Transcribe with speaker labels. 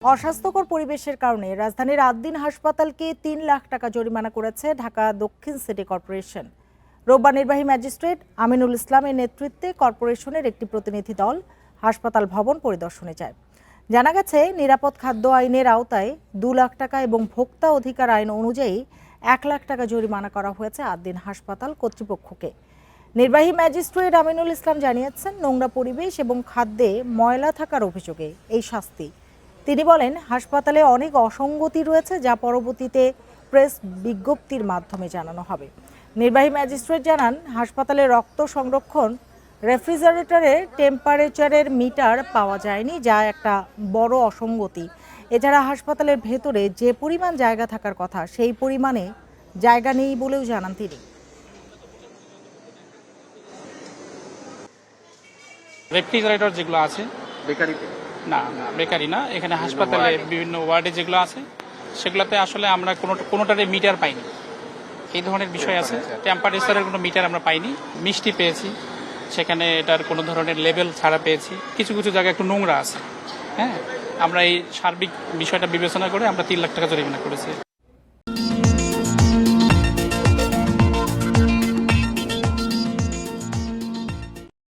Speaker 1: অস্বাস্থ্যকর পরিবেশের কারণে রাজধানীর আদ্দিন হাসপাতালকে ৩ লাখ টাকা জরিমানা করেছে ঢাকা দক্ষিণ সিটি কর্পোরেশন। রোববার নির্বাহী ম্যাজিস্ট্রেট আমিনুল ইসলামের নেতৃত্বে কর্পোরেশনের একটি প্রতিনিধি দল হাসপাতাল ভবন পরিদর্শনে যায়। জানা গেছে, নিরাপদ খাদ্য আইনের আওতায় ২ লাখ টাকা এবং ভোক্তা অধিকার আইন অনুযায়ী ১ লাখ টাকা জরিমানা করা হয়েছে আদ্দিন হাসপাতাল কর্তৃপক্ষকে। নির্বাহী ম্যাজিস্ট্রেট আমিনুল ইসলাম জানিয়েছেন, নোংরা পরিবেশ এবং খাদ্যে ময়লা থাকার অভিযোগে এই শাস্তি। তিনি বলেন, হাসপাতালে অনেক অসঙ্গতি রয়েছে, যা পরবর্তীতে প্রেস বিজ্ঞপ্তির মাধ্যমে জানানো হবে। নির্বাহী ম্যাজিস্ট্রেট জানান, হাসপাতালে রক্ত সংরক্ষণ রেফ্রিজারেটরে টেম্পারেচারের মিটার পাওয়া যায়নি, যা একটা বড় অসঙ্গতি। এছাড়া হাসপাতালের ভেতরে যে পরিমাণ জায়গা থাকার কথা সেই পরিমাণে জায়গা নেই বলেও জানান তিনি।
Speaker 2: রেফ্রিজারেটর যেগুলো আছে
Speaker 3: বেকারিতে
Speaker 2: না, বেকারি না, এখানে হাসপাতালে বিভিন্ন ওয়ার্ডে যেগুলো আছে সেগুলোতে আসলে আমরা কোনোটারে মিটার পাইনি। এই ধরনের বিষয় আছে। টেম্পারেচারের কোনো মিটার আমরা পাইনি। মিষ্টি পেয়েছি, সেখানে এটার কোনো ধরনের লেবেল ছাড়া পেয়েছি। কিছু কিছু জায়গায় একটু নোংরা আছে। হ্যাঁ, আমরা এই সার্বিক বিষয়টা বিবেচনা করে আমরা ৩ লাখ টাকা জরিমানা করেছি।